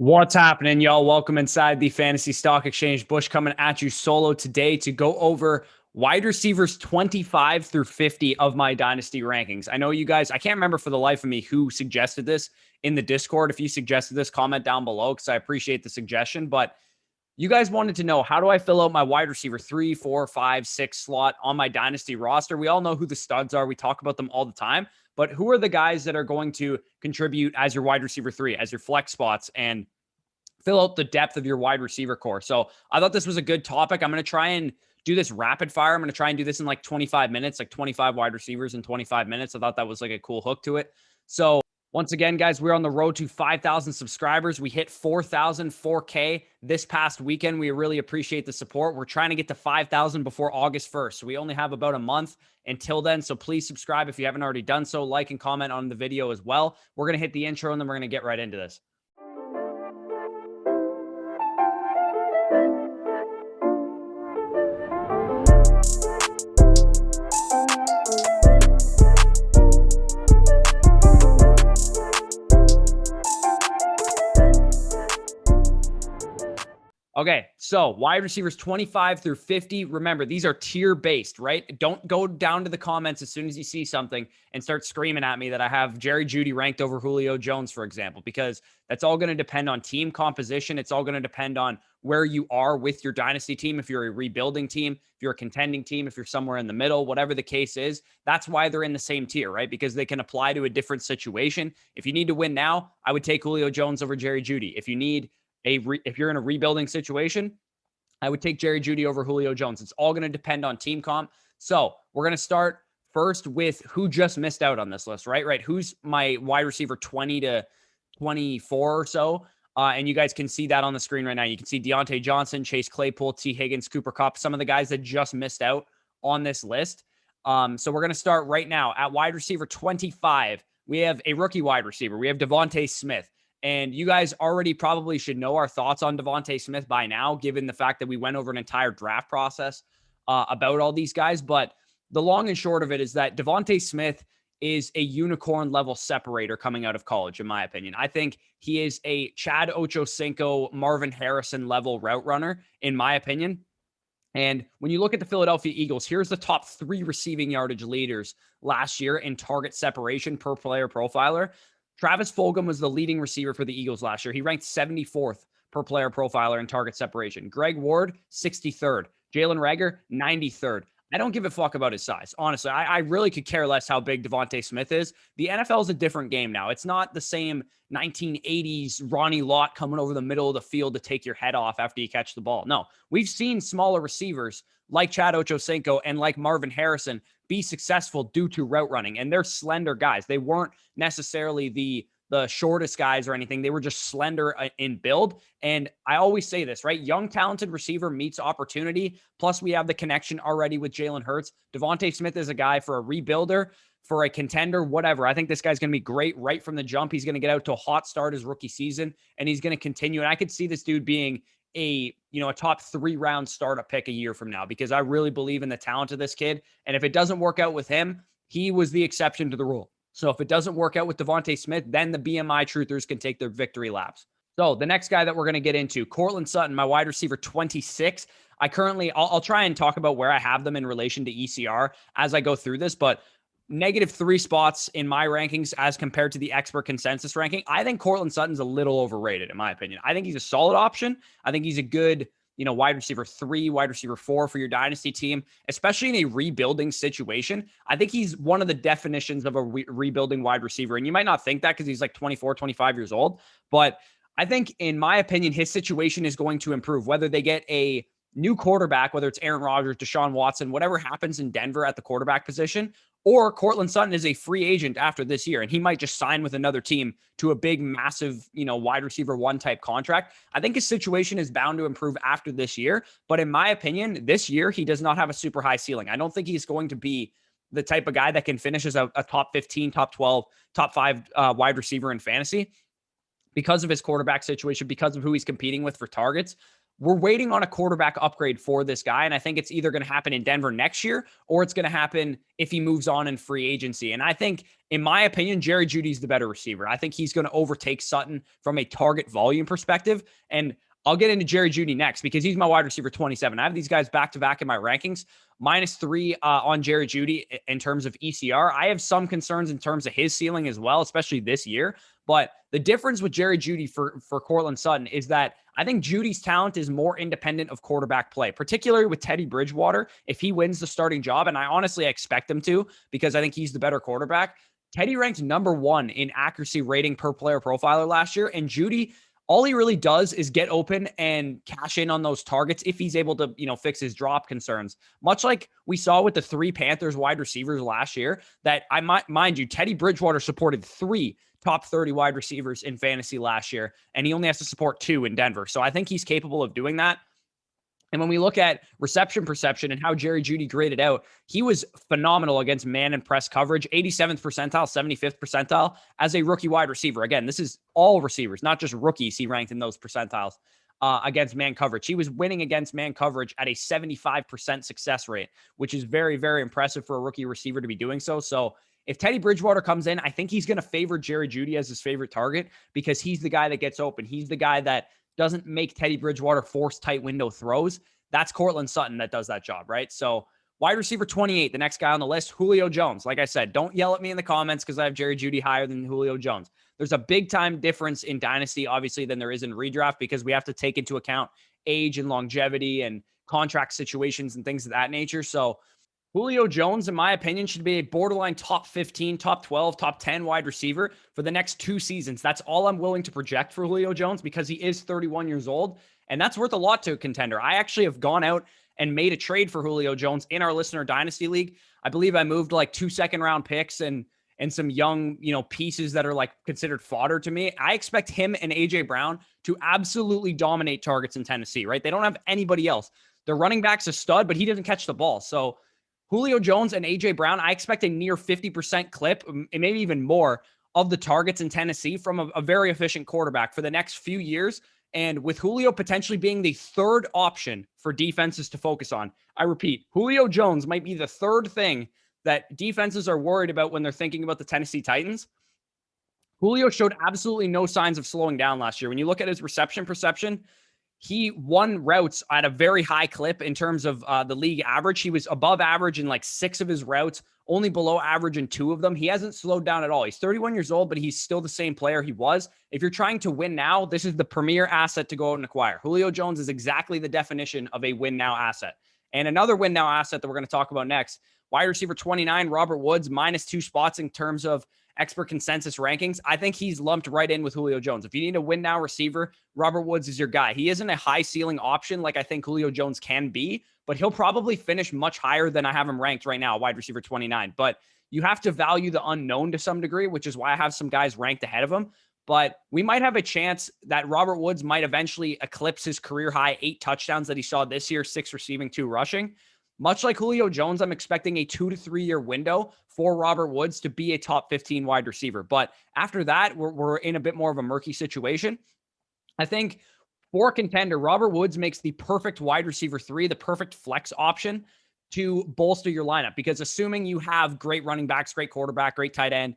What's happening, y'all? Welcome inside the Fantasy Stock Exchange. Bush coming at you solo today to go over wide receivers 25 through 50 of my Dynasty rankings. I know you guys, I can't remember for the life of me who suggested this in the Discord. If you suggested this, comment down below because I appreciate the suggestion. But you guys wanted to know, how do I fill out my wide receiver 3, 4, 5, 6 slot on my Dynasty roster? We all know who the studs are. We talk about them all the time. But who are the guys that are going to contribute as your wide receiver 3, as your flex spots, and fill out the depth of your wide receiver core? So I thought this was a good topic. I'm going to try and do this rapid fire. I'm going to try and do this in like 25 minutes, like 25 wide receivers in 25 minutes. I thought that was like a cool hook to it. So once again, guys, we're on the road to 5,000 subscribers. We hit 4,000, 4K this past weekend. We really appreciate the support. We're trying to get to 5,000 before August 1st. So we only have about a month until then. So please subscribe if you haven't already done so. Like and comment on the video as well. We're going to hit the intro and then we're going to get right into this. Okay, so wide receivers 25 through 50. Remember, these are tier-based, right? Don't go down to the comments as soon as you see something and start screaming at me that I have Jerry Jeudy ranked over Julio Jones, for example, because that's all going to depend on team composition. It's all going to depend on where you are with your dynasty team. If you're a rebuilding team, if you're a contending team, if you're somewhere in the middle, whatever the case is, that's why they're in the same tier, right? Because they can apply to a different situation. If you need to win now, I would take Julio Jones over Jerry Jeudy. If you need if you're in a rebuilding situation, I would take Jerry Jeudy over Julio Jones. It's all going to depend on team comp. So we're going to start first with who just missed out on this list, right? Who's my wide receiver 20 to 24 or so? And you guys can see that on the screen right now. You can see Deontay Johnson, Chase Claypool, T. Higgins, Cooper Kupp, some of the guys that just missed out on this list. So we're going to start right now at wide receiver 25. We have a rookie wide receiver. We have Devontae Smith. And you guys already probably should know our thoughts on Devontae Smith by now, given the fact that we went over an entire draft process about all these guys. But the long and short of it is that Devontae Smith is a unicorn level separator coming out of college, in my opinion. I think he is a Chad Ochocinco, Marvin Harrison level route runner, in my opinion. And when you look at the Philadelphia Eagles, here's the top 3 receiving yardage leaders last year in target separation per player profiler. Travis Fulgham was the leading receiver for the Eagles last year. He ranked 74th per player profiler in target separation. Greg Ward, 63rd. Jalen Reagor, 93rd. I don't give a fuck about his size. Honestly, I really could care less how big Devontae Smith is. The NFL is a different game now. It's not the same 1980s Ronnie Lott coming over the middle of the field to take your head off after you catch the ball. No, we've seen smaller receivers like Chad Ochocinco and like Marvin Harrison be successful due to route running. And they're slender guys. They weren't necessarily the shortest guys or anything. They were just slender in build. And I always say this, right? Young, talented receiver meets opportunity. Plus, we have the connection already with Jalen Hurts. Devontae Smith is a guy for a rebuilder, for a contender, whatever. I think this guy's going to be great right from the jump. He's going to get out to a hot start his rookie season, and he's going to continue. And I could see this dude being a top 3 round startup pick a year from now, because I really believe in the talent of this kid. And if it doesn't work out with him, he was the exception to the rule. So if it doesn't work out with Devontae Smith, then the BMI truthers can take their victory laps. So the next guy that we're going to get into, Courtland Sutton, my wide receiver 26. I'll try and talk about where I have them in relation to ECR as I go through this, but -3 spots in my rankings as compared to the expert consensus ranking. I think Courtland Sutton's a little overrated, in my opinion. I think he's a solid option. I think he's a good, wide receiver 3, wide receiver 4 for your dynasty team, especially in a rebuilding situation. I think he's one of the definitions of a rebuilding wide receiver. And you might not think that because he's like 24, 25 years old. But I think, in my opinion, his situation is going to improve, whether they get a new quarterback, whether it's Aaron Rodgers, Deshaun Watson, whatever happens in Denver at the quarterback position, or Courtland Sutton is a free agent after this year, and he might just sign with another team to a big, massive, wide receiver 1 type contract. I think his situation is bound to improve after this year. But in my opinion, this year, he does not have a super high ceiling. I don't think he's going to be the type of guy that can finish as a top 15, top 12, top 5 wide receiver in fantasy, because of his quarterback situation, because of who he's competing with for targets. We're waiting on a quarterback upgrade for this guy. And I think it's either going to happen in Denver next year or it's going to happen if he moves on in free agency. And I think, in my opinion, Jerry Jeudy's the better receiver. I think he's going to overtake Sutton from a target volume perspective. And I'll get into Jerry Jeudy next because he's my wide receiver 27. I have these guys back to back in my rankings. -3 on Jerry Jeudy in terms of ECR. I have some concerns in terms of his ceiling as well, especially this year. But the difference with Jerry Jeudy for Courtland Sutton is that I think Judy's talent is more independent of quarterback play, particularly with Teddy Bridgewater. If he wins the starting job, and I honestly expect him to because I think he's the better quarterback, Teddy ranked #1 in accuracy rating per player profiler last year. And Jeudy, all he really does is get open and cash in on those targets if he's able to, fix his drop concerns. Much like we saw with the 3 Panthers wide receivers last year, that mind you, Teddy Bridgewater supported 3 top 30 wide receivers in fantasy last year, and he only has to support 2 in Denver. So I think he's capable of doing that. And when we look at reception perception and how Jerry Jeudy graded out, he was phenomenal against man and press coverage, 87th percentile, 75th percentile as a rookie wide receiver. Again, this is all receivers, not just rookies he ranked in those percentiles against man coverage. He was winning against man coverage at a 75% success rate, which is very, very impressive for a rookie receiver to be doing so. So if Teddy Bridgewater comes in, I think he's going to favor Jerry Jeudy as his favorite target because he's the guy that gets open. He's the guy that doesn't make Teddy Bridgewater force tight window throws. That's Courtland Sutton that does that job, right? So wide receiver 28, the next guy on the list, Julio Jones. Like I said, don't yell at me in the comments because I have Jerry Jeudy higher than Julio Jones. There's a big time difference in Dynasty, obviously, than there is in redraft because we have to take into account age and longevity and contract situations and things of that nature. So Julio Jones, in my opinion, should be a borderline top 15, top 12, top 10 wide receiver for the next 2 seasons. That's all I'm willing to project for Julio Jones because he is 31 years old, and that's worth a lot to a contender. I actually have gone out and made a trade for Julio Jones in our listener dynasty league. I believe I moved like 2 second-round picks and some young, pieces that are like considered fodder to me. I expect him and AJ Brown to absolutely dominate targets in Tennessee, right? They don't have anybody else. Their running back's a stud, but he doesn't catch the ball. So Julio Jones and AJ Brown, I expect a near 50% clip, and maybe even more, of the targets in Tennessee from a very efficient quarterback for the next few years. And with Julio potentially being the 3rd option for defenses to focus on. I repeat, Julio Jones might be the 3rd thing that defenses are worried about when they're thinking about the Tennessee Titans. Julio showed absolutely no signs of slowing down last year. When you look at his reception perception, he won routes at a very high clip in terms of the league average. He was above average in like 6 of his routes, only below average in 2 of them. He hasn't slowed down at all. He's 31 years old, but he's still the same player he was. If you're trying to win now, this is the premier asset to go out and acquire. Julio Jones is exactly the definition of a win now asset. And another win now asset that we're going to talk about next, wide receiver 29, Robert Woods, -2 spots in terms of expert consensus rankings. I think he's lumped right in with Julio Jones. If you need a win now receiver, Robert Woods is your guy. He isn't a high ceiling option like I think Julio Jones can be, but he'll probably finish much higher than I have him ranked right now, wide receiver 29. But you have to value the unknown to some degree, which is why I have some guys ranked ahead of him. But we might have a chance that Robert Woods might eventually eclipse his career high 8 touchdowns that he saw this year, 6 receiving, 2 rushing. Much like Julio Jones, I'm expecting a 2 to 3 year window for Robert Woods to be a top 15 wide receiver. But after that, we're in a bit more of a murky situation. I think for a contender, Robert Woods makes the perfect wide receiver 3, the perfect flex option to bolster your lineup. Because assuming you have great running backs, great quarterback, great tight end,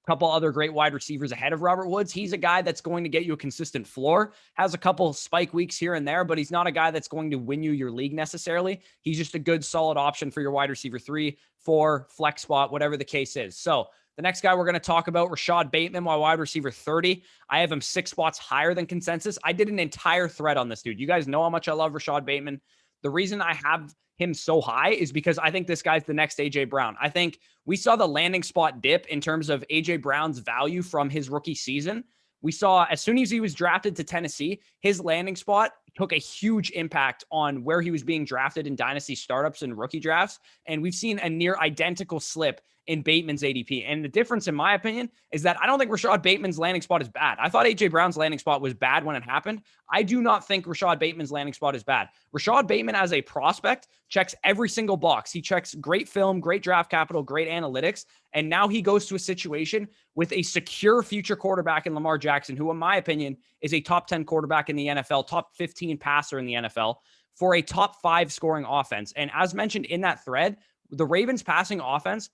couple other great wide receivers ahead of Robert Woods, he's a guy that's going to get you a consistent floor, has a couple spike weeks here and there, but he's not a guy that's going to win you your league necessarily. He's just a good, solid option for your wide receiver 3, 4, flex spot, whatever the case is. So the next guy we're going to talk about, Rashad Bateman, my wide receiver 30. I have him 6 spots higher than consensus. I did an entire thread on this dude. You guys know how much I love Rashad Bateman. The reason I have him so high is because I think this guy's the next AJ Brown. I think we saw the landing spot dip in terms of AJ Brown's value from his rookie season. We saw as soon as he was drafted to Tennessee, his landing spot took a huge impact on where he was being drafted in dynasty startups and rookie drafts. And we've seen a near identical slip in Bateman's ADP. And the difference, in my opinion, is that I don't think Rashad Bateman's landing spot is bad. I thought AJ Brown's landing spot was bad when it happened. I do not think Rashad Bateman's landing spot is bad. Rashad Bateman as a prospect checks every single box. He checks great film, great draft capital, great analytics. And now he goes to a situation with a secure future quarterback in Lamar Jackson, who, in my opinion, is a top 10 quarterback in the NFL, top 15 passer in the NFL for a top 5 scoring offense. And as mentioned in that thread, the Ravens passing offense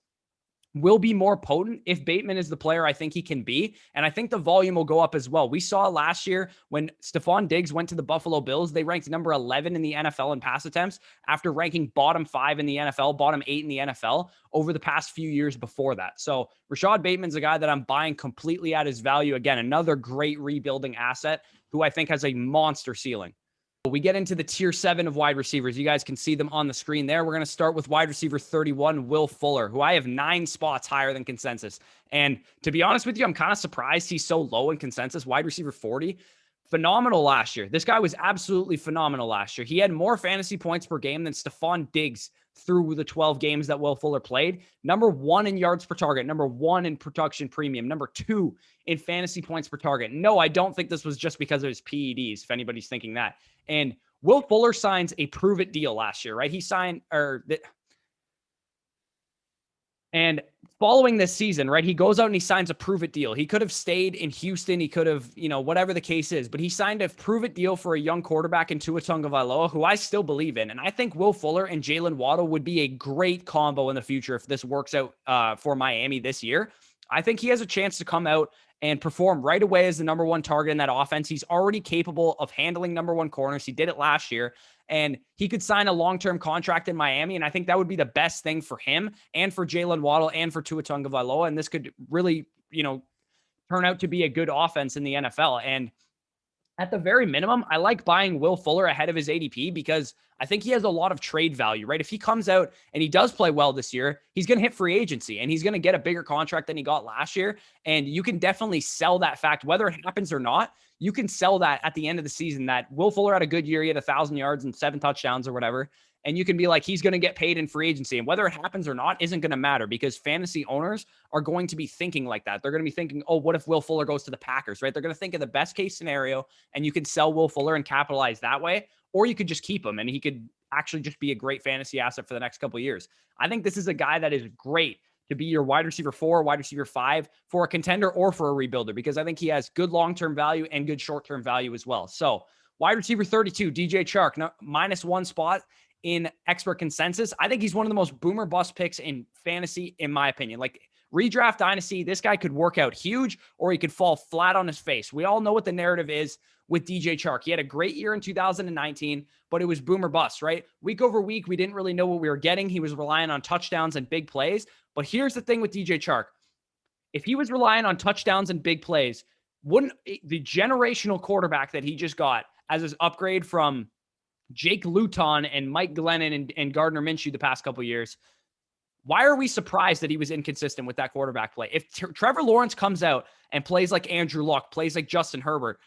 will be more potent if Bateman is the player I think he can be. And I think the volume will go up as well. We saw last year when Stephon Diggs went to the Buffalo Bills, they ranked number 11 in the NFL in pass attempts after ranking bottom 5 in the NFL, bottom 8 in the NFL over the past few years before that. So Rashad Bateman's a guy that I'm buying completely at his value. Again, another great rebuilding asset who I think has a monster ceiling. We get into the tier 7 of wide receivers. You guys can see them on the screen there. We're going to start with wide receiver 31, Will Fuller, who I have 9 spots higher than consensus. And to be honest with you, I'm kind of surprised he's so low in consensus. Wide receiver 40, phenomenal last year. This guy was absolutely phenomenal last year. He had more fantasy points per game than Stephon Diggs through the 12 games that Will Fuller played. Number 1 in yards per target, number 1 in production premium, number 2 in fantasy points per target. No, I don't think this was just because of his PEDs, if anybody's thinking that. And Will Fuller signs a prove it deal last year, right? He signed, and following this season, right, he goes out and he signs a prove it deal. He could have stayed in Houston. He could have, whatever the case is, but he signed a prove it deal for a young quarterback in Tua Tagovailoa, who I still believe in. And I think Will Fuller and Jalen Waddle would be a great combo in the future if this works out for Miami this year. I think he has a chance to come out and perform right away as the number 1 target in that offense. He's already capable of handling number 1 corners. He did it last year, and he could sign a long-term contract in Miami. And I think that would be the best thing for him and for Jalen Waddle and for Tua Tagovailoa. And this could really, turn out to be a good offense in the NFL. And at the very minimum, I like buying Will Fuller ahead of his ADP because I think he has a lot of trade value, right? If he comes out and he does play well this year, he's going to hit free agency and he's going to get a bigger contract than he got last year. And you can definitely sell that fact, whether it happens or not. You can sell that at the end of the season that Will Fuller had a good year. He had 1,000 yards and 7 touchdowns or whatever. And you can be like, he's going to get paid in free agency. And whether it happens or not isn't going to matter because fantasy owners are going to be thinking like that. They're going to be thinking, oh, what if Will Fuller goes to the Packers, right? They're going to think of the best case scenario and you can sell Will Fuller and capitalize that way. Or you could just keep him and he could actually just be a great fantasy asset for the next couple of years. I think this is a guy that is great to be your wide receiver 4, wide receiver 5 for a contender or for a rebuilder, because I think he has good long-term value and good short-term value as well. So wide receiver 32, DJ Chark, -1 spot in expert consensus. I think he's one of the most boomer bust picks in fantasy, in my opinion. Like redraft dynasty, this guy could work out huge or he could fall flat on his face. We all know what the narrative is with DJ Chark. He had a great year in 2019, but it was boomer bust, right? Week over week, we didn't really know what we were getting. He was relying on touchdowns and big plays. But here's the thing with DJ Chark. If he was relying on touchdowns and big plays, wouldn't the generational quarterback that he just got as his upgrade from Jake Luton and Mike Glennon and Gardner Minshew the past couple of years, why are we surprised that he was inconsistent with that quarterback play? If Trevor Lawrence comes out and plays like Andrew Luck, plays like Justin Herbert,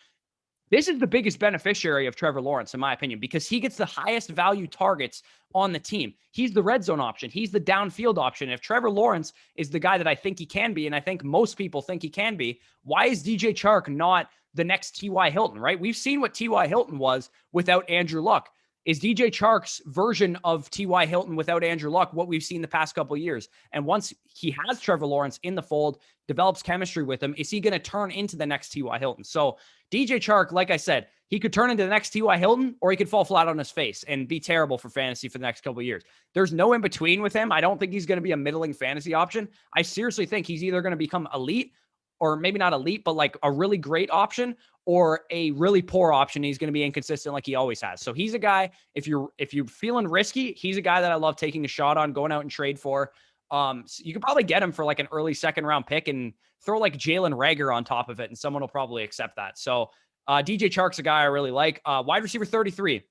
this is the biggest beneficiary of Trevor Lawrence, in my opinion, because he gets the highest value targets on the team. He's the red zone option. He's the downfield option. If Trevor Lawrence is the guy that I think he can be, and I think most people think he can be, why is DJ Chark not the next T.Y. Hilton, right? We've seen what T.Y. Hilton was without Andrew Luck. Is DJ Chark's version of T.Y. Hilton without Andrew Luck what we've seen the past couple of years? And once he has Trevor Lawrence in the fold, develops chemistry with him, is he going to turn into the next T.Y. Hilton? So DJ Chark, like I said, he could turn into the next T.Y. Hilton or he could fall flat on his face and be terrible for fantasy for the next couple of years. There's no in between with him. I don't think he's going to be a middling fantasy option. I seriously think he's either going to become elite or maybe not elite, but like a really great option or a really poor option. He's going to be inconsistent like he always has. So he's a guy, if you're feeling risky, he's a guy that I love taking a shot on, going out and trade for. So you could probably get him for like an early 2nd round pick and throw like Jalen Reagor on top of it, and someone will probably accept that. So DJ Chark's a guy I really like. Wide receiver 33,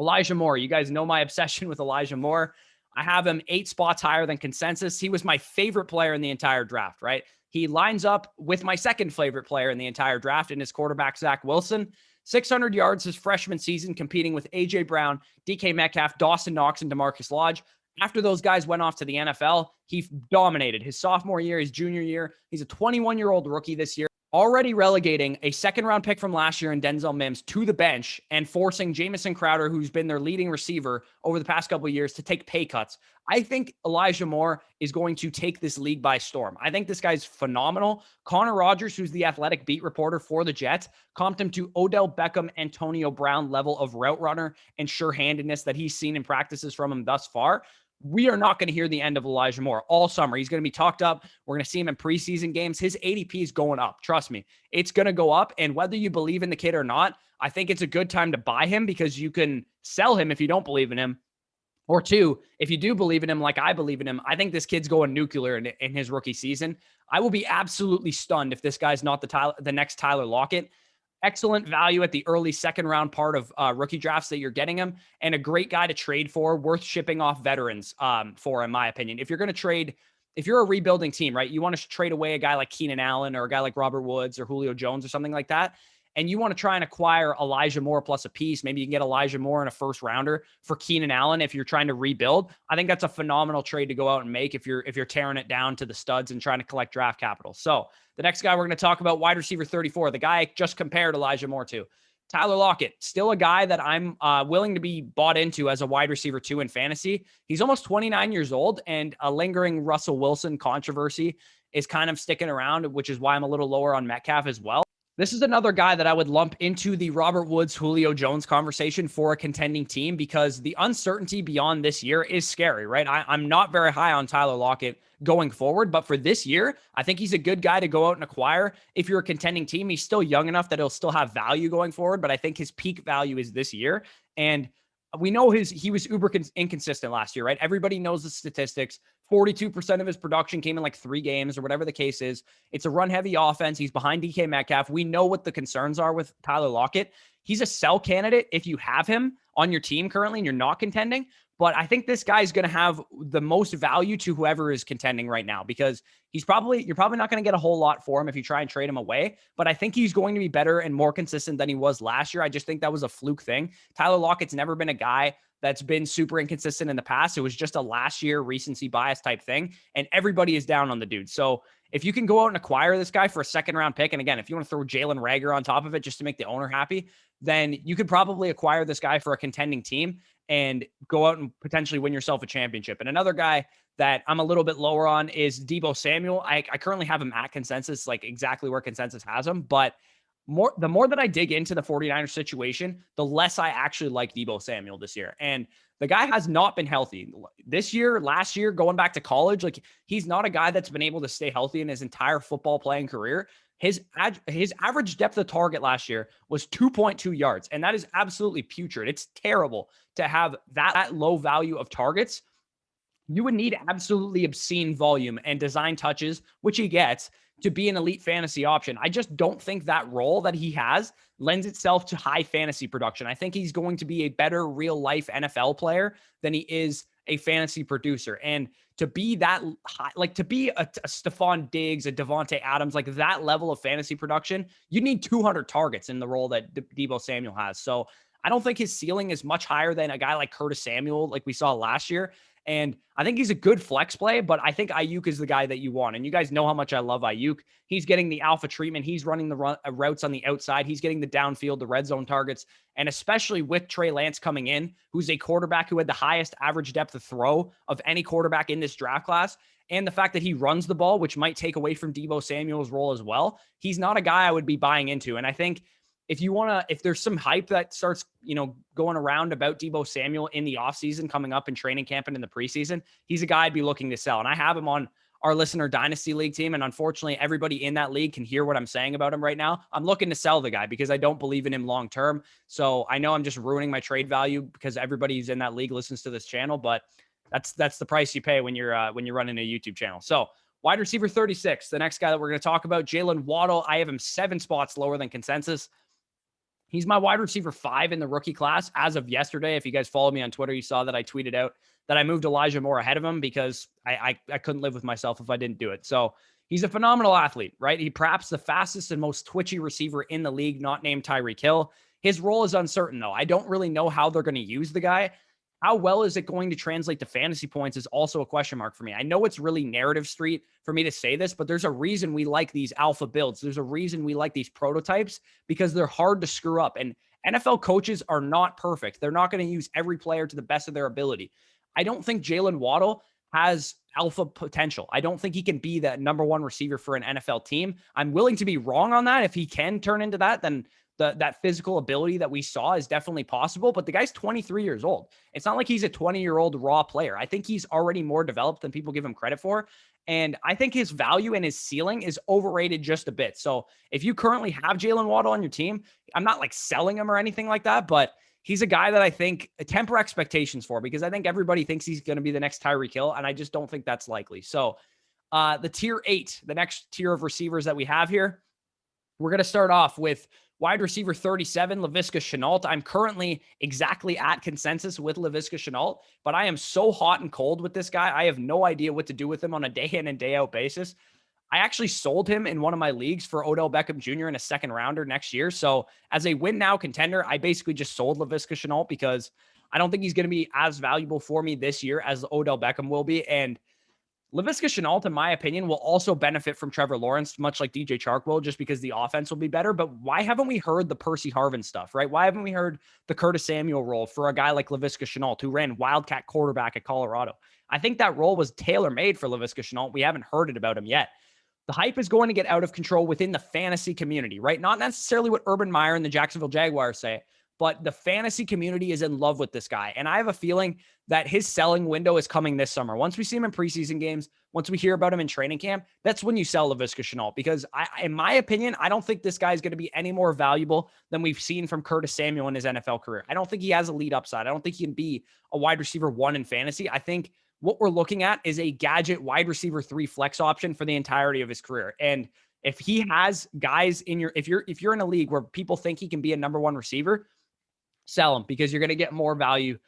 Elijah Moore. You guys know my obsession with Elijah Moore. I have him 8 spots higher than consensus. He was my favorite player in the entire draft, right? He lines up with my second favorite player in the entire draft in his quarterback, Zach Wilson. 600 yards his freshman season, competing with A.J. Brown, DK Metcalf, Dawson Knox, and DeMarcus Lodge. After those guys went off to the NFL, he dominated his sophomore year, his junior year. He's a 21-year-old rookie this year, already relegating a second-round pick from last year in Denzel Mims to the bench and forcing Jamison Crowder, who's been their leading receiver over the past couple of years, to take pay cuts. I think Elijah Moore is going to take this league by storm. I think this guy's phenomenal. Connor Rogers, who's the athletic beat reporter for the Jets, comped him to Odell Beckham, Antonio Brown level of route runner and sure-handedness that he's seen in practices from him thus far. We are not going to hear the end of Elijah Moore all summer. He's going to be talked up. We're going to see him in preseason games. His ADP is going up. Trust me, it's going to go up. And whether you believe in the kid or not, I think it's a good time to buy him because you can sell him if you don't believe in him. Or two, if you do believe in him, like I believe in him, I think this kid's going nuclear in his rookie season. I will be absolutely stunned if this guy's not the next Tyler Lockett. Excellent value at the early second round part of rookie drafts that you're getting him, and a great guy to trade for, worth shipping off veterans for, in my opinion. If you're going to trade, if you're a rebuilding team, right, you want to trade away a guy like Keenan Allen or a guy like Robert Woods or Julio Jones or something like that, and you want to try and acquire Elijah Moore plus a piece, maybe you can get Elijah Moore in a first rounder for Keenan Allen if you're trying to rebuild. I think that's a phenomenal trade to go out and make if you're tearing it down to the studs and trying to collect draft capital. So the next guy we're going to talk about, wide receiver 34, the guy I just compared Elijah Moore to. Tyler Lockett, still a guy that I'm willing to be bought into as a wide receiver 2 in fantasy. He's almost 29 years old, and a lingering Russell Wilson controversy is kind of sticking around, which is why I'm a little lower on Metcalf as well. This is another guy that I would lump into the Robert Woods, Julio Jones conversation for a contending team because the uncertainty beyond this year is scary, right? I'm not very high on Tyler Lockett going forward, but for this year, I think he's a good guy to go out and acquire. If you're a contending team, he's still young enough that he'll still have value going forward, but I think his peak value is this year. And we know he was uber inconsistent last year, right? Everybody knows the statistics. 42% of his production came in like 3 games or whatever the case is. It's a run-heavy offense. He's behind DK Metcalf. We know what the concerns are with Tyler Lockett. He's a sell candidate if you have him on your team currently and you're not contending. But I think this guy is going to have the most value to whoever is contending right now because you're probably not going to get a whole lot for him if you try and trade him away. But I think he's going to be better and more consistent than he was last year. I just think that was a fluke thing. Tyler Lockett's never been a guy that's been super inconsistent in the past. It was just a last year recency bias type thing. And everybody is down on the dude. So if you can go out and acquire this guy for a second round pick, and again, if you want to throw Jalen Reagor on top of it just to make the owner happy, then you could probably acquire this guy for a contending team and go out and potentially win yourself a championship. And another guy that I'm a little bit lower on is Deebo Samuel. I currently have him at consensus, like exactly where consensus has him. But the more that I dig into the 49ers situation, the less I actually like Deebo Samuel this year. And the guy has not been healthy this year, last year, going back to college. Like he's not a guy that's been able to stay healthy in his entire football playing career. His average depth of target last year was 2.2 yards. And that is absolutely putrid. It's terrible to have that low value of targets. You would need absolutely obscene volume and design touches, which he gets, to be an elite fantasy option. I just don't think that role that he has lends itself to high fantasy production. I think he's going to be a better real life NFL player than he is a fantasy producer. And to be that high, like to be a Stephon Diggs, a Devontae Adams, like that level of fantasy production, you need 200 targets in the role that Deebo Samuel has. So I don't think his ceiling is much higher than a guy like Curtis Samuel, like we saw last year. And I think he's a good flex play, but I think Ayuk is the guy that you want. And you guys know how much I love Ayuk. He's getting the alpha treatment. He's running the routes on the outside. He's getting the downfield, the red zone targets. And especially with Trey Lance coming in, who's a quarterback who had the highest average depth of throw of any quarterback in this draft class. And the fact that he runs the ball, which might take away from Deebo Samuel's role as well. He's not a guy I would be buying into. And I think if there's some hype that starts, going around about Deebo Samuel in the offseason coming up in training camp and in the preseason, he's a guy I'd be looking to sell. And I have him on our listener Dynasty League team. And unfortunately, everybody in that league can hear what I'm saying about him right now. I'm looking to sell the guy because I don't believe in him long-term. So I know I'm just ruining my trade value because everybody who's in that league listens to this channel, but that's the price you pay when you're running a YouTube channel. So wide receiver 36, the next guy that we're going to talk about, Jalen Waddle. I have him 7 spots lower than consensus. He's my wide receiver 5 in the rookie class as of yesterday. If you guys follow me on Twitter, you saw that I tweeted out that I moved Elijah Moore ahead of him because I couldn't live with myself if I didn't do it. So he's a phenomenal athlete, right? He perhaps the fastest and most twitchy receiver in the league, not named Tyreek Hill. His role is uncertain, though. I don't really know how they're going to use the guy. how well is it going to translate to fantasy points is also a question mark for me. I know it's really narrative street for me to say this, but there's a reason we like these alpha builds. There's a reason we like these prototypes because they're hard to screw up. And NFL coaches are not perfect. They're not going to use every player to the best of their ability. I don't think Jalen Waddle has alpha potential. I don't think he can be that number one receiver for an NFL team. I'm willing to be wrong on that. If he can turn into that, then that physical ability that we saw is definitely possible. But the guy's 23 years old. It's not like he's a 20-year-old raw player. I think he's already more developed than people give him credit for. And I think his value and his ceiling is overrated just a bit. So if you currently have Jalen Waddle on your team, I'm not like selling him or anything like that, but he's a guy that I think temper expectations for, because I think everybody thinks he's going to be the next Tyreek Hill, and I just don't think that's likely. So the tier 8, the next tier of receivers that we have here, we're going to start off with wide receiver 37, Laviska Shenault. I'm currently exactly at consensus with Laviska Shenault, but I am so hot and cold with this guy. I have no idea what to do with him on a day in and day out basis. I actually sold him in one of my leagues for Odell Beckham Jr. in a second rounder next year. So as a win now contender, I basically just sold Laviska Shenault because I don't think he's going to be as valuable for me this year as Odell Beckham will be. And Laviska Shenault, in my opinion, will also benefit from Trevor Lawrence, much like DJ Chark will, just because the offense will be better. But why haven't we heard the Percy Harvin stuff, right? Why haven't we heard the Curtis Samuel role for a guy like Laviska Shenault, who ran Wildcat quarterback at Colorado? I think that role was tailor-made for Laviska Shenault. We haven't heard it about him yet. The hype is going to get out of control within the fantasy community, right? Not necessarily what Urban Meyer and the Jacksonville Jaguars say, but the fantasy community is in love with this guy. And I have a feeling that his selling window is coming this summer. Once we see him in preseason games, once we hear about him in training camp, that's when you sell Laviska Shenault. Because in my opinion, I don't think this guy is going to be any more valuable than we've seen from Curtis Samuel in his NFL career. I don't think he has a lead upside. I don't think he can be a wide receiver 1 in fantasy. I think what we're looking at is a gadget wide receiver 3 flex option for the entirety of his career. And if he has guys in your, if you're in a league where people think he can be a number 1 receiver, sell him, because you're going to get more value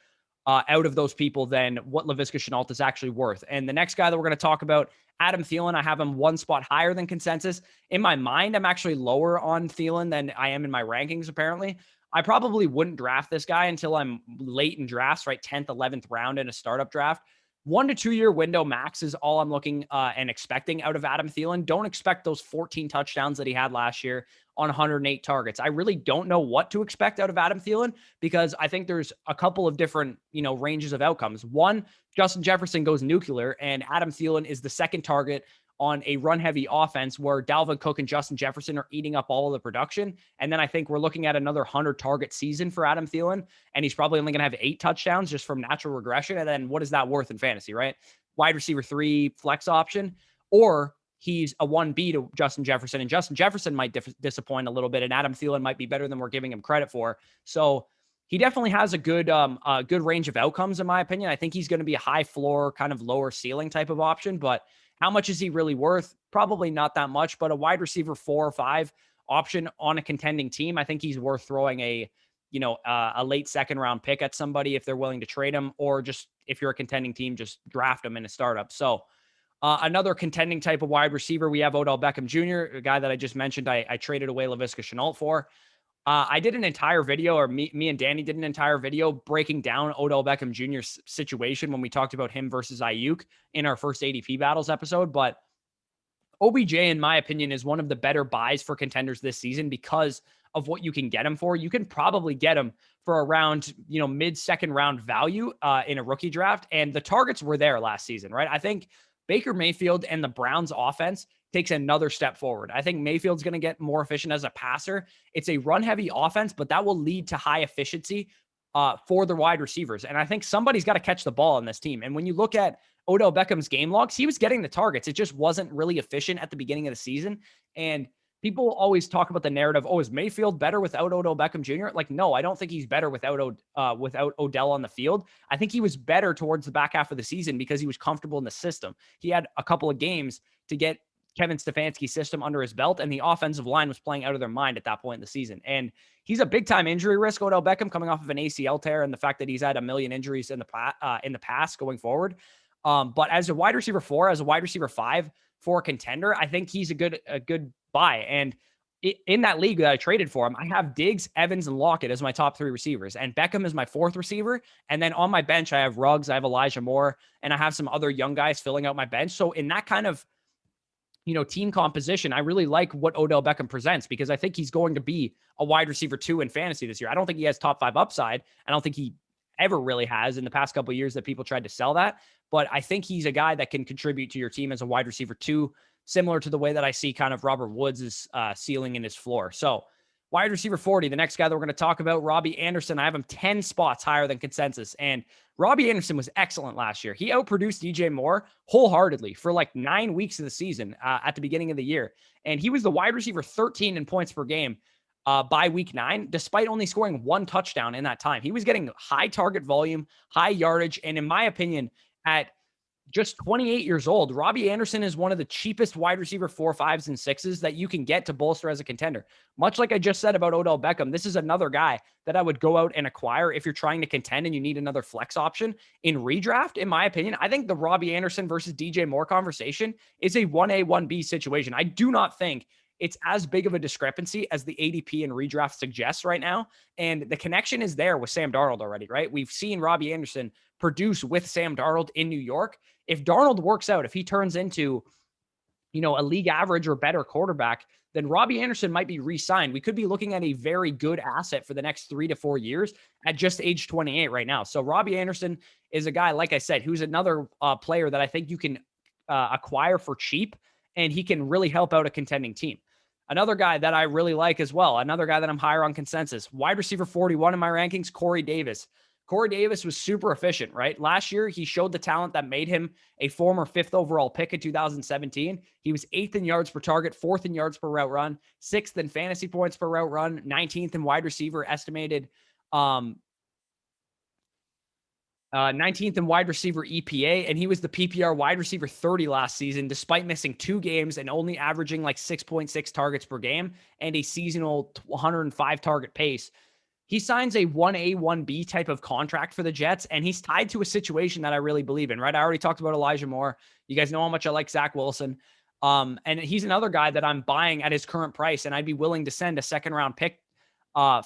out of those people than what Laviska Shenault is actually worth. And the next guy that we're going to talk about, Adam Thielen, I have him one spot higher than consensus. In my mind, I'm actually lower on Thielen than I am in my rankings, apparently. I probably wouldn't draft this guy until I'm late in drafts, right? 10th, 11th round in a startup draft. 1 to 2 year window max is all I'm looking and expecting out of Adam Thielen. Don't expect those 14 touchdowns that he had last year on 108 targets. I really don't know what to expect out of Adam Thielen, because I think there's a couple of different, ranges of outcomes. One, Justin Jefferson goes nuclear, and Adam Thielen is the second target on a run-heavy offense where Dalvin Cook and Justin Jefferson are eating up all of the production. And then I think we're looking at another 100-target season for Adam Thielen, and he's probably only going to have 8 touchdowns just from natural regression. And then what is that worth in fantasy, right? Wide receiver 3 flex option, or he's a 1B to Justin Jefferson, and Justin Jefferson might disappoint a little bit, and Adam Thielen might be better than we're giving him credit for. So he definitely has a good range of outcomes, in my opinion. I think he's going to be a high floor, kind of lower ceiling type of option, but how much is he really worth? Probably not that much, but a wide receiver 4 or 5 option on a contending team, I think he's worth throwing a late second round pick at somebody if they're willing to trade him, or just if you're a contending team, just draft him in a startup. So another contending type of wide receiver, we have Odell Beckham Jr., a guy that I just mentioned. I traded away Laviska Shenault for. I did an entire video, or me and Danny did an entire video breaking down Odell Beckham Jr.'s situation when we talked about him versus Ayuk in our first ADP battles episode. But OBJ, in my opinion, is one of the better buys for contenders this season because of what you can get him for. You can probably get him for around, mid-second round value in a rookie draft. And the targets were there last season, right? I think Baker Mayfield and the Browns offense takes another step forward. I think Mayfield's going to get more efficient as a passer. It's a run-heavy offense, but that will lead to high efficiency for the wide receivers. And I think somebody's got to catch the ball on this team. And when you look at Odell Beckham's game logs, he was getting the targets. It just wasn't really efficient at the beginning of the season. And people always talk about the narrative, is Mayfield better without Odell Beckham Jr.? Like, no, I don't think he's better without Odell on the field. I think he was better towards the back half of the season because he was comfortable in the system. He had a couple of games to get Kevin Stefanski's system under his belt, and the offensive line was playing out of their mind at that point in the season. And he's a big-time injury risk, Odell Beckham, coming off of an ACL tear, and the fact that he's had a million injuries in the past going forward. But as a wide receiver 4, as a wide receiver 5 for a contender, I think he's a good buy. And in that league that I traded for him, I have Diggs, Evans, and Lockett as my top 3 receivers, and Beckham is my 4th receiver. And then on my bench, I have Ruggs, I have Elijah Moore, and I have some other young guys filling out my bench. So in that kind of, team composition, I really like what Odell Beckham presents because I think he's going to be a wide receiver 2 in fantasy this year. I don't think he has top 5 upside. I don't think he ever really has in the past couple of years that people tried to sell that. But I think he's a guy that can contribute to your team as a wide receiver 2, similar to the way that I see kind of Robert Woods' ceiling in his floor. So wide receiver 40, the next guy that we're going to talk about, Robbie Anderson. I have him 10 spots higher than consensus. And Robbie Anderson was excellent last year. He outproduced DJ Moore wholeheartedly for like 9 weeks of the season at the beginning of the year. And he was the wide receiver 13 in points per game by week 9, despite only scoring 1 touchdown in that time. He was getting high target volume, high yardage. And in my opinion, at just 28 years old, Robbie Anderson is one of the cheapest wide receiver 4, 5s, and 6s that you can get to bolster as a contender. Much like I just said about Odell Beckham, this is another guy that I would go out and acquire if you're trying to contend and you need another flex option in redraft. In my opinion, I think the Robbie Anderson versus DJ Moore conversation is a 1A, 1B situation. I do not think it's as big of a discrepancy as the ADP and redraft suggests right now. And the connection is there with Sam Darnold already, right? We've seen Robbie Anderson produce with Sam Darnold in New York. If Darnold works out, if he turns into, a league average or better quarterback, then Robbie Anderson might be re-signed. We could be looking at a very good asset for the next 3 to 4 years at just age 28 right now. So Robbie Anderson is a guy, like I said, who's another player that I think you can acquire for cheap, and he can really help out a contending team. Another guy that I really like as well, another guy that I'm higher on consensus, wide receiver 41 in my rankings, Corey Davis. Corey Davis was super efficient, right? Last year, he showed the talent that made him a former 5th overall pick in 2017. He was 8th in yards per target, 4th in yards per route run, 6th in fantasy points per route run, 19th in wide receiver estimated, 19th in wide receiver EPA, and he was the PPR wide receiver 30 last season, despite missing 2 games and only averaging like 6.6 targets per game and a seasonal 105 target pace. He signs a 1A, 1B type of contract for the Jets, and he's tied to a situation that I really believe in, right? I already talked about Elijah Moore. You guys know how much I like Zach Wilson. And he's another guy that I'm buying at his current price, and I'd be willing to send a 2nd-round pick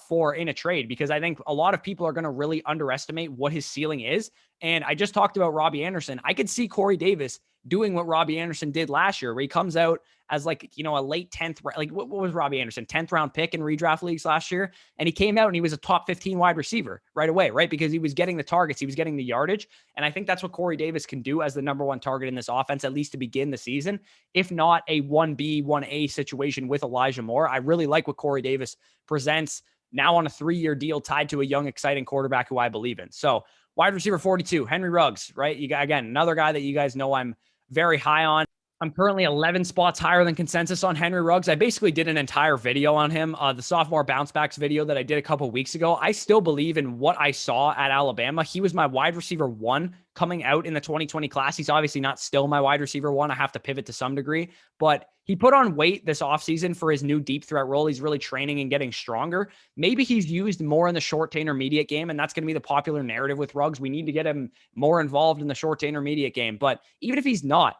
for in a trade, because I think a lot of people are going to really underestimate what his ceiling is. And I just talked about Robbie Anderson. I could see Corey Davis doing what Robbie Anderson did last year, where he comes out as like, a late 10th, like what was Robbie Anderson, 10th round pick in redraft leagues last year. And he came out and he was a top 15 wide receiver right away, right? Because he was getting the targets, he was getting the yardage. And I think that's what Corey Davis can do as the number 1 target in this offense, at least to begin the season, if not a 1B, 1A situation with Elijah Moore. I really like what Corey Davis presents now on a 3-year deal tied to a young, exciting quarterback who I believe in. So wide receiver 42, Henry Ruggs, right? You got, again, another guy that you guys know I'm very high on. I'm currently 11 spots higher than consensus on Henry Ruggs. I basically did an entire video on him, the sophomore bounce backs video that I did a couple weeks ago. I still believe in what I saw at Alabama. He was my wide receiver 1 coming out in the 2020 class. He's obviously not still my wide receiver 1. I have to pivot to some degree, but he put on weight this offseason for his new deep threat role. He's really training and getting stronger. Maybe he's used more in the short to intermediate game, and that's going to be the popular narrative with Ruggs. We need to get him more involved in the short to intermediate game. But even if he's not,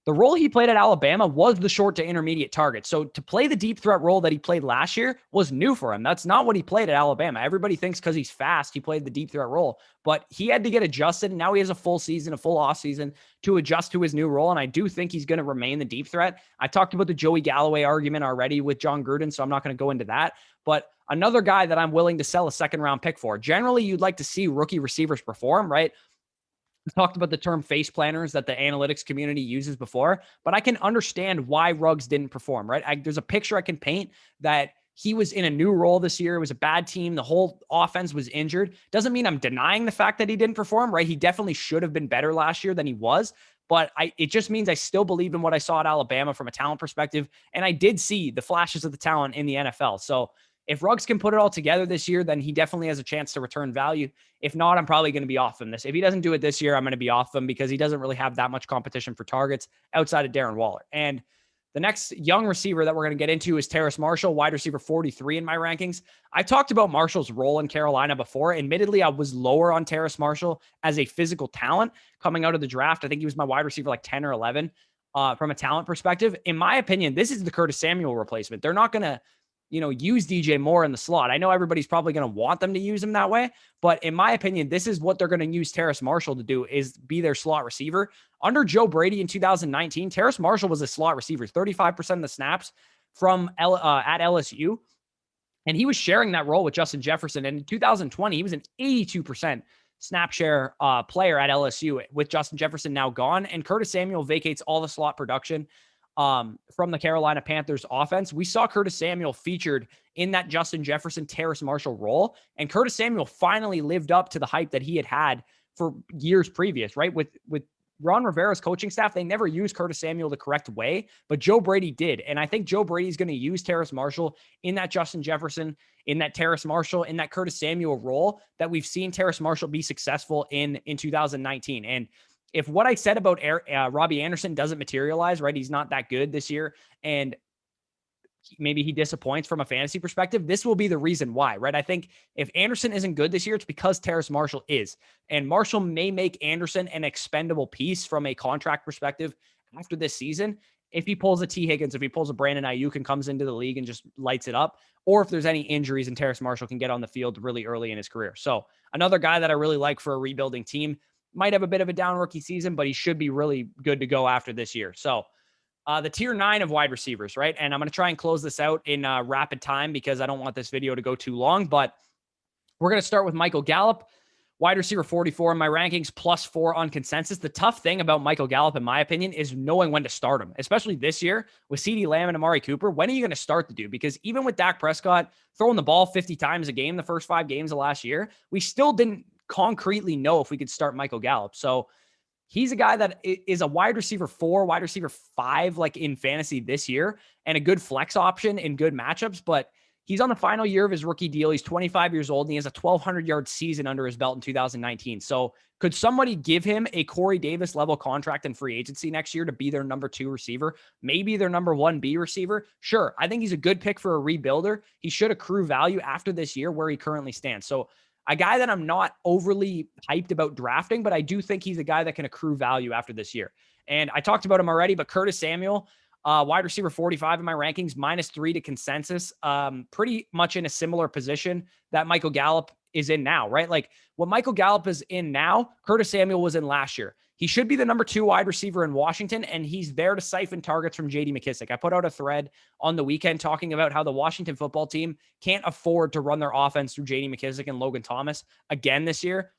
the role he played at Alabama was the short to intermediate target. So to play the deep threat role that he played last year was new for him. That's not what he played at Alabama. Everybody thinks because he's fast, he played the deep threat role, but he had to get adjusted. And now he has a full season, a full off season to adjust to his new role. And I do think he's going to remain the deep threat. I talked about the Joey Galloway argument already with John Gruden, so I'm not going to go into that. But another guy that I'm willing to sell a 2nd-round pick for. Generally, you'd like to see rookie receivers perform, right? We talked about the term face planners that the analytics community uses before, but I can understand why Ruggs didn't perform, right? There's a picture I can paint that he was in a new role this year. It was a bad team. The whole offense was injured. Doesn't mean I'm denying the fact that he didn't perform, right? He definitely should have been better last year than he was, but it just means I still believe in what I saw at Alabama from a talent perspective, and I did see the flashes of the talent in the NFL. So if Ruggs can put it all together this year, then he definitely has a chance to return value. If not, I'm probably going to be off him this. If he doesn't do it this year, I'm going to be off him because he doesn't really have that much competition for targets outside of Darren Waller. And the next young receiver that we're going to get into is Terrace Marshall, wide receiver 43 in my rankings. I talked about Marshall's role in Carolina before. Admittedly, I was lower on Terrace Marshall as a physical talent coming out of the draft. I think he was my wide receiver like 10 or 11. from a talent perspective. In my opinion, this is the Curtis Samuel replacement. They're not going to, use DJ Moore in the slot. I know everybody's probably going to want them to use him that way, but in my opinion, this is what they're going to use Terrace Marshall to do, is be their slot receiver. Under Joe Brady in 2019, Terrace Marshall was a slot receiver, 35% of the snaps from at LSU. And he was sharing that role with Justin Jefferson. And in 2020, he was an 82% snap share player at LSU with Justin Jefferson now gone. And Curtis Samuel vacates all the slot production from the Carolina Panthers offense. We saw Curtis Samuel featured in that Justin Jefferson, Terrace Marshall role. And Curtis Samuel finally lived up to the hype that he had for years previous, right? With Ron Rivera's coaching staff, they never used Curtis Samuel the correct way, but Joe Brady did. And I think Joe Brady is going to use Terrace Marshall in that Justin Jefferson, in that Terrace Marshall, in that Curtis Samuel role that we've seen Terrace Marshall be successful in 2019. And if what I said about Robbie Anderson doesn't materialize, right, he's not that good this year, and maybe he disappoints from a fantasy perspective, this will be the reason why, right? I think if Anderson isn't good this year, it's because Terrace Marshall is. And Marshall may make Anderson an expendable piece from a contract perspective after this season. If he pulls a T. Higgins, if he pulls a Brandon Ayuk and comes into the league and just lights it up, or if there's any injuries and Terrace Marshall can get on the field really early in his career. So another guy that I really like for a rebuilding team. Might have a bit of a down rookie season, but he should be really good to go after this year. So the tier 9 of wide receivers, right? And I'm going to try and close this out in rapid time because I don't want this video to go too long, but we're going to start with Michael Gallup, wide receiver 44 in my rankings, +4 on consensus. The tough thing about Michael Gallup, in my opinion, is knowing when to start him, especially this year with CeeDee Lamb and Amari Cooper. When are you going to start the dude? Because even with Dak Prescott throwing the ball 50 times a game the first 5 games of last year, we still didn't concretely know if we could start Michael Gallup. So he's a guy that is a wide receiver 4, wide receiver 5, like in fantasy this year, and a good flex option in good matchups. But he's on the final year of his rookie deal. He's 25 years old and he has a 1,200-yard season under his belt in 2019. So could somebody give him a Corey Davis level contract in free agency next year to be their number 2 receiver? Maybe their number 1B receiver? Sure. I think he's a good pick for a rebuilder. He should accrue value after this year where he currently stands. So a guy that I'm not overly hyped about drafting, but I do think he's a guy that can accrue value after this year. And I talked about him already, but Curtis Samuel, wide receiver 45 in my rankings, -3 to consensus, pretty much in a similar position that Michael Gallup is in now, right? Like what Michael Gallup is in now, Curtis Samuel was in last year. He should be the number 2 wide receiver in Washington, and he's there to siphon targets from J.D. McKissic. I put out a thread on the weekend talking about how the Washington football team can't afford to run their offense through J.D. McKissic and Logan Thomas again this year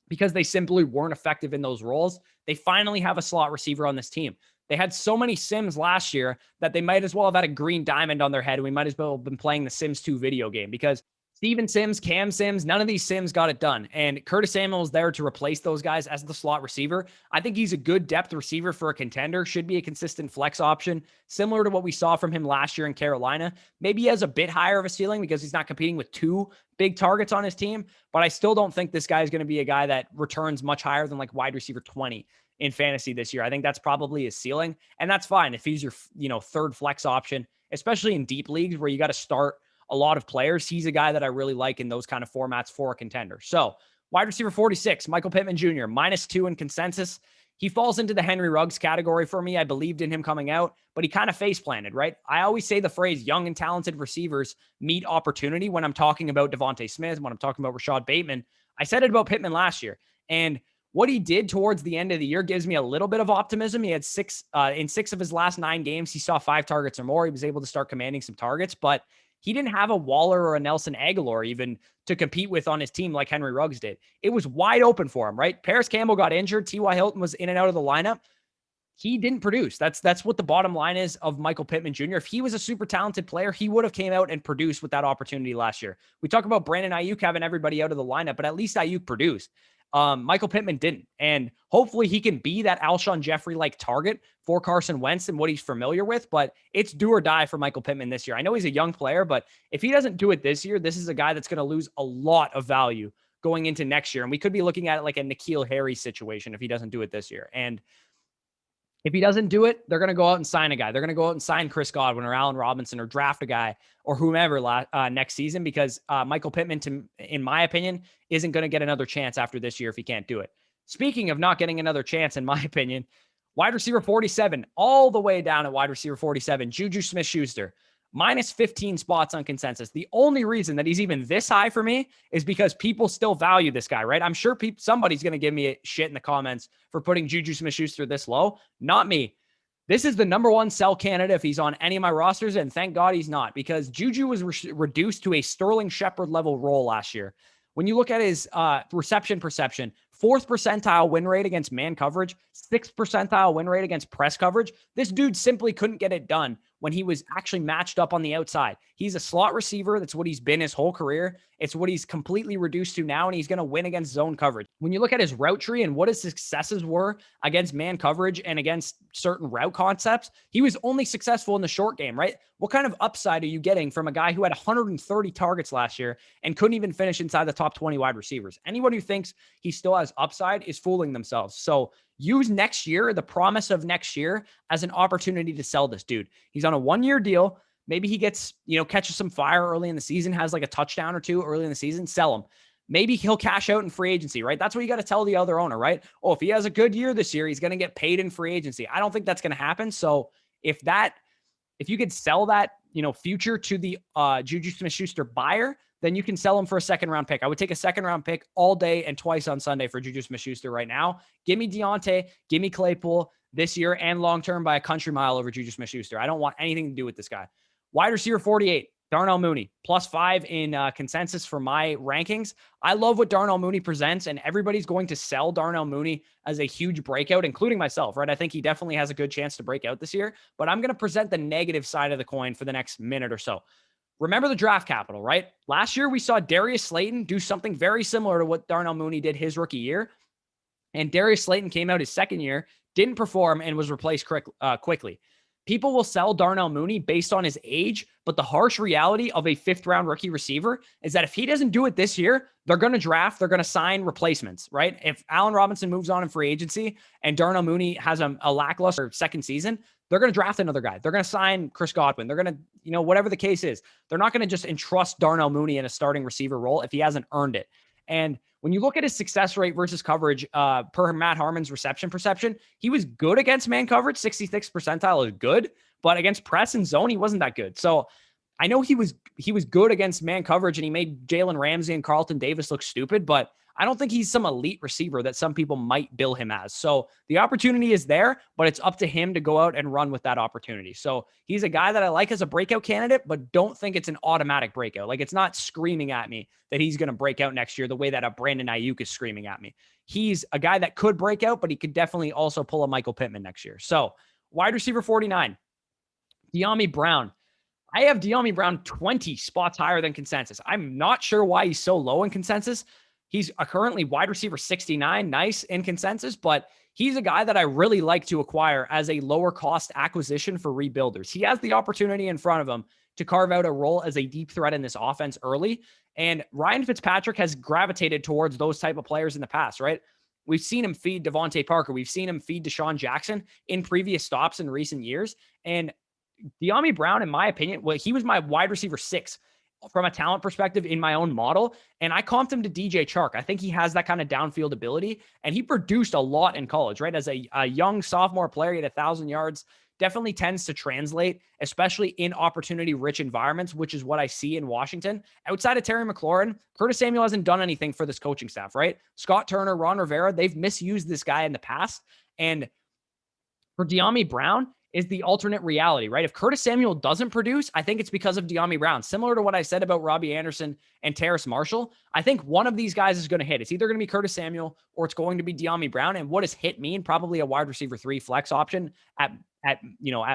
because they simply weren't effective in those roles. They finally have a slot receiver on this team. They had so many Sims last year that they might as well have had a green diamond on their head. And we might as well have been playing the Sims 2 video game because Steven Sims, Cam Sims, none of these Sims got it done. And Curtis Samuel is there to replace those guys as the slot receiver. I think he's a good depth receiver for a contender, should be a consistent flex option, similar to what we saw from him last year in Carolina. Maybe he has a bit higher of a ceiling because he's not competing with 2 big targets on his team, but I still don't think this guy is going to be a guy that returns much higher than like wide receiver 20 in fantasy this year. I think that's probably his ceiling, and that's fine if he's your, 3rd flex option, especially in deep leagues where you got to start a lot of players. He's a guy that I really like in those kind of formats for a contender. So wide receiver 46, Michael Pittman Jr., -2 in consensus. He falls into the Henry Ruggs category for me. I believed in him coming out, but he kind of face planted, right? I always say the phrase young and talented receivers meet opportunity when I'm talking about Devontae Smith, when I'm talking about Rashad Bateman. I said it about Pittman last year, and what he did towards the end of the year gives me a little bit of optimism. He had 6 in 6 of his last 9 games. He saw 5 targets or more. He was able to start commanding some targets, but he didn't have a Waller or a Nelson Aguilar even to compete with on his team like Henry Ruggs did. It was wide open for him, right? Paris Campbell got injured. T.Y. Hilton was in and out of the lineup. He didn't produce. That's what the bottom line is of Michael Pittman Jr. If he was a super talented player, he would have came out and produced with that opportunity last year. We talk about Brandon Ayuk having everybody out of the lineup, but at least Ayuk produced. Michael Pittman didn't. And hopefully he can be that Alshon Jeffrey-like target for Carson Wentz and what he's familiar with, but it's do or die for Michael Pittman this year. I know he's a young player, but if he doesn't do it this year, this is a guy that's going to lose a lot of value going into next year. And we could be looking at it like a N'Keal Harry situation if he doesn't do it this year. And if he doesn't do it, they're going to go out and sign a guy. They're going to go out and sign Chris Godwin or Allen Robinson or draft a guy or whomever next season because Michael Pittman, in my opinion, isn't going to get another chance after this year if he can't do it. Speaking of not getting another chance, in my opinion, Wide receiver 47, all the way down at wide receiver 47, Juju Smith-Schuster, minus 15 spots on consensus. The only reason that he's even this high for me is because people still value this guy, right? I'm sure somebody's going to give me shit in the comments for putting Juju Smith-Schuster this low. Not me. This is the number one sell candidate if he's on any of my rosters, and thank God he's not, because Juju was reduced to a Sterling Shepard level role last year. When you look at his reception perception, 4th percentile win rate against man coverage, 6th percentile win rate against press coverage. This dude simply couldn't get it done when he was actually matched up on the outside. He's a slot receiver. That's what he's been his whole career. It's what he's completely reduced to now, and he's going to win against zone coverage. When you look at his route tree and what his successes were against man coverage and against certain route concepts, he was only successful in the short game, right? What kind of upside are you getting from a guy who had 130 targets last year and couldn't even finish inside the top 20 wide receivers? Anyone who thinks he still has upside is fooling themselves. So use next year, the promise of next year, as an opportunity to sell this dude. He's on a 1-year deal. Maybe he gets, catches some fire early in the season, has like a touchdown or two early in the season, sell him. Maybe he'll cash out in free agency, right? That's what you got to tell the other owner, right? Oh, if he has a good year this year, he's going to get paid in free agency. I don't think that's going to happen. So if you could sell that, future to the Juju Smith-Schuster buyer, then you can sell him for a 2nd-round pick. I would take a 2nd-round pick all day and twice on Sunday for Juju Smith-Schuster right now. Give me Deontay, give me Claypool this year and long-term by a country mile over Juju Smith-Schuster. I don't want anything to do with this guy. Wide receiver 48, Darnell Mooney, +5 in consensus for my rankings. I love what Darnell Mooney presents, and everybody's going to sell Darnell Mooney as a huge breakout, including myself, right? I think he definitely has a good chance to break out this year, but I'm going to present the negative side of the coin for the next minute or so. Remember the draft capital, right? Last year, we saw Darius Slayton do something very similar to what Darnell Mooney did his rookie year, and Darius Slayton came out his 2nd year, didn't perform, and was replaced quickly. People will sell Darnell Mooney based on his age, but the harsh reality of a 5th-round rookie receiver is that if he doesn't do it this year, they're going to sign replacements, right? If Allen Robinson moves on in free agency and Darnell Mooney has a lackluster second season, they're going to draft another guy. They're going to sign Chris Godwin. They're going to, whatever the case is, they're not going to just entrust Darnell Mooney in a starting receiver role if he hasn't earned it. And when you look at his success rate versus coverage, per Matt Harmon's reception perception, he was good against man coverage. 66th percentile is good, but against press and zone, he wasn't that good. So I know he was good against man coverage, and he made Jalen Ramsey and Carlton Davis look stupid, but I don't think he's some elite receiver that some people might bill him as. So the opportunity is there, but it's up to him to go out and run with that opportunity. So he's a guy that I like as a breakout candidate, but don't think it's an automatic breakout. Like, it's not screaming at me that he's going to break out next year the way that a Brandon Ayuk is screaming at me. He's a guy that could break out, but he could definitely also pull a Michael Pittman next year. So wide receiver 49, De'Ami Brown. I have De'Ami Brown 20 spots higher than consensus. I'm not sure why he's so low in consensus. He's currently wide receiver 69, nice in consensus, but he's a guy that I really like to acquire as a lower cost acquisition for rebuilders. He has the opportunity in front of him to carve out a role as a deep threat in this offense early. And Ryan Fitzpatrick has gravitated towards those type of players in the past, right? We've seen him feed Devontae Parker. We've seen him feed Deshaun Jackson in previous stops in recent years. And De'Ami Brown, in my opinion, he was my wide receiver 6 from a talent perspective in my own model. And I comped him to DJ Chark. I think he has that kind of downfield ability, and he produced a lot in college, right? As a young sophomore player, he had 1,000 yards, definitely tends to translate, especially in opportunity-rich environments, which is what I see in Washington. Outside of Terry McLaurin, Curtis Samuel hasn't done anything for this coaching staff, right? Scott Turner, Ron Rivera, they've misused this guy in the past. And for De'Ami Brown, is the alternate reality, right? If Curtis Samuel doesn't produce, I think it's because of De'Ami Brown. Similar to what I said about Robbie Anderson and Terrace Marshall, I think one of these guys is going to hit. It's either going to be Curtis Samuel or it's going to be De'Ami Brown. And what does hit mean? Probably a wide receiver 3 flex option at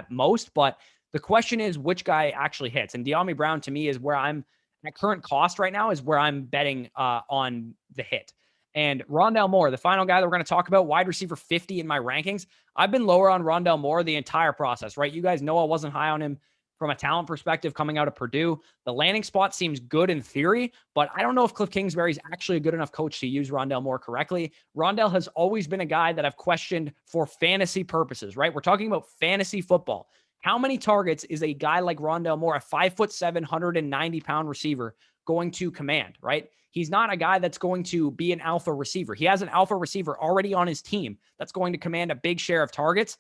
most. But the question is which guy actually hits. And De'Ami Brown to me is where I'm at current cost right now, is where I'm betting on the hit. And Rondale Moore, the final guy that we're going to talk about, wide receiver 50 in my rankings. I've been lower on Rondale Moore the entire process, right? You guys know I wasn't high on him from a talent perspective coming out of Purdue. The landing spot seems good in theory, but I don't know if Cliff Kingsbury is actually a good enough coach to use Rondale Moore correctly. Rondale has always been a guy that I've questioned for fantasy purposes, right? We're talking about fantasy football. How many targets is a guy like Rondale Moore, a 5'7", 190-pound receiver, going to command, right? He's not a guy that's going to be an alpha receiver. He has an alpha receiver already on his team that's going to command a big share of targets.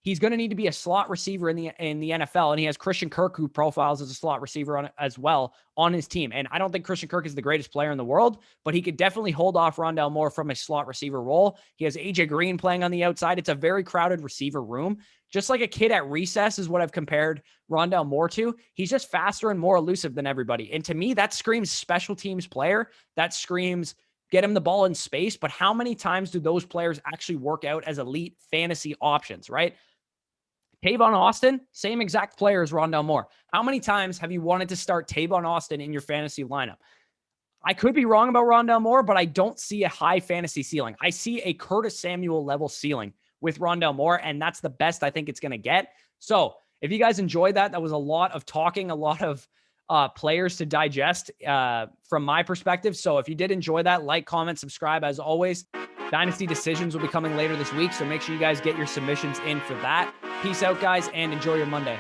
He's going to need to be a slot receiver in the NFL, and he has Christian Kirk, who profiles as a slot receiver as well on his team. And I don't think Christian Kirk is the greatest player in the world, but he could definitely hold off Rondale Moore from a slot receiver role. He has AJ Green playing on the outside. It's a very crowded receiver room. Just like a kid at recess is what I've compared Rondale Moore to. He's just faster and more elusive than everybody. And to me, that screams special teams player. That screams get him the ball in space. But how many times do those players actually work out as elite fantasy options, right? Tavon Austin, same exact player as Rondale Moore. How many times have you wanted to start Tavon Austin in your fantasy lineup? I could be wrong about Rondale Moore, but I don't see a high fantasy ceiling. I see a Curtis Samuel level ceiling with Rondale Moore, and that's the best I think it's going to get. So if you guys enjoyed that, that was a lot of talking, a lot of players to digest from my perspective. So if you did enjoy that, like, comment, subscribe as always. Dynasty decisions will be coming later this week, so make sure you guys get your submissions in for that. Peace out, guys, and enjoy your Monday.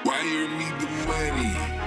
Wire me the money.